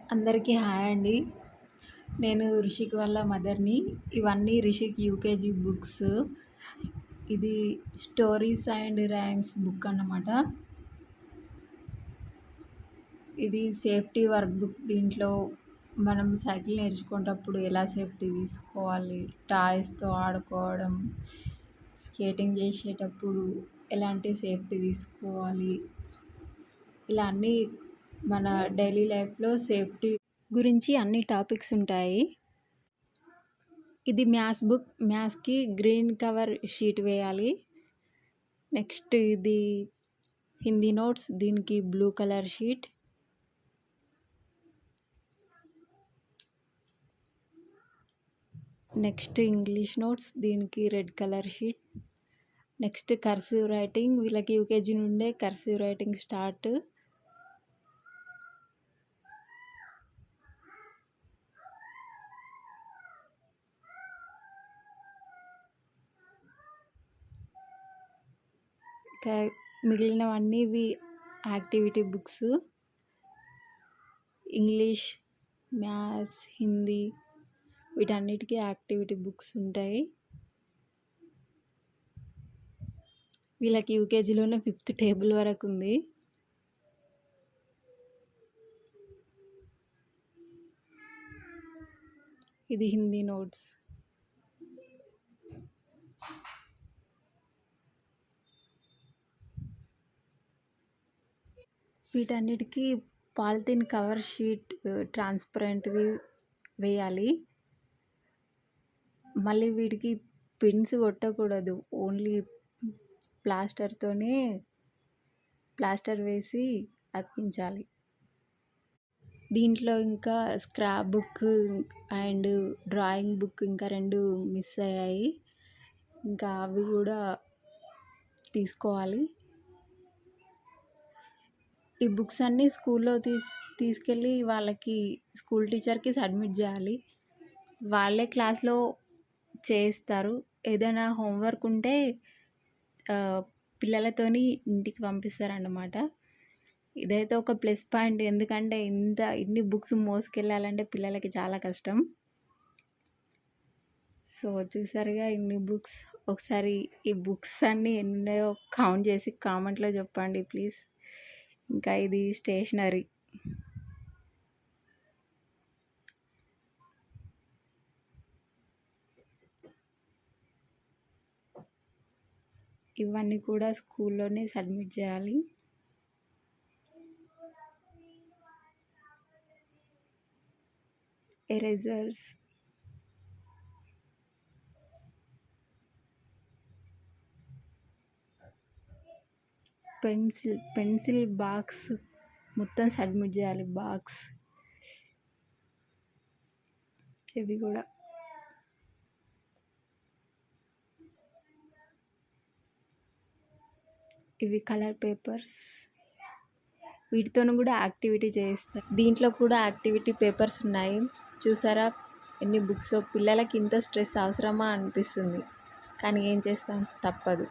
అందరికీ హాయ్ అండి. నేను రిషిక్ వాళ్ళ మదర్‌ని. ఇవన్నీ రిషిక్ యూకేజీ బుక్స్. ఇది స్టోరీస్ అండ్ రైమ్స్ బుక్ అన్నమాట. ఇది సేఫ్టీ వర్క్ బుక్. దీంట్లో మనం సైకిల్ నేర్చుకునేటప్పుడు ఎలా సేఫ్టీ తీసుకోవాలి, టాయ్స్‌తో ఆడుకోవడం, స్కేటింగ్ చేసేటప్పుడు ఎలాంటి సేఫ్టీ తీసుకోవాలి, ఇలా అన్నీ మన డైలీ లైఫ్‌లో సేఫ్టీ గురించి అన్ని టాపిక్స్ ఉంటాయి. ఇది మ్యాథ్స్ బుక్. మ్యాథ్స్‌కి గ్రీన్ కవర్ షీట్ వేయాలి. నెక్స్ట్ ఇది హిందీ నోట్స్. దీనికి blue colour sheet. Next English notes. దీనికి red colour sheet. Next cursive writing. వీళ్ళకి యూకేజీ నుండే కర్సివ్ రైటింగ్ స్టార్ట్. ఇంకా మిగిలినవన్నీ ఇవి activity books. English, maths, Hindi వీటన్నిటికీ యాక్టివిటీ బుక్స్ ఉంటాయి. వీళ్ళకి యూకేజీలోనే 5th టేబుల్ వరకు ఉంది. ఇది హిందీ నోట్స్. వీటన్నిటికీ పాలిథిన్ కవర్ షీట్ ట్రాన్స్పరెంట్‌ది వేయాలి. మళ్ళీ వీటికి పిన్స్ కొట్టకూడదు. ఓన్లీ ప్లాస్టర్ వేసి అతికించాలి. దీంట్లో ఇంకా scrap book and drawing book ఇంకా 2 మిస్ అయ్యాయి. ఇంకా అవి కూడా తీసుకోవాలి. ఈ బుక్స్ అన్నీ స్కూల్లో తీసుకెళ్ళి వాళ్ళకి స్కూల్ టీచర్‌కి సబ్మిట్ చేయాలి. వాళ్ళే క్లాస్‌లో చేయిస్తారు. ఏదైనా హోంవర్క్ ఉంటే పిల్లలతోని ఇంటికి పంపిస్తారన్నమాట. ఇదైతే ఒక ప్లస్ పాయింట్. ఎందుకంటే ఇన్ని బుక్స్ మోసుకెళ్ళాలంటే పిల్లలకి చాలా కష్టం. సో చూసారుగా ఇన్ని బుక్స్. ఒకసారి ఈ బుక్స్ అన్నీ ఎన్నున్నాయో కౌంట్ చేసి కామెంట్‌లో చెప్పండి ప్లీజ్. ఇంకా ఇది స్టేషనరీ. ఇవన్నీ కూడా స్కూల్లోనే సబ్మిట్ చేయాలి. ఎరేజర్స్, పెన్సిల్ బాక్స్ మొత్తం సబ్మిట్ చేయాలి. బాక్స్ ఇవి కూడా. ఇవి కలర్ పేపర్స్. వీటితోను కూడా యాక్టివిటీ చేయిస్తారు. దీంట్లో కూడా యాక్టివిటీ పేపర్స్ ఉన్నాయి. చూసారా ఎన్ని బుక్స్. పిల్లలకి ఇంత స్ట్రెస్ అవసరమా అనిపిస్తుంది. కానీ ఏం చేస్తాం, తప్పదు.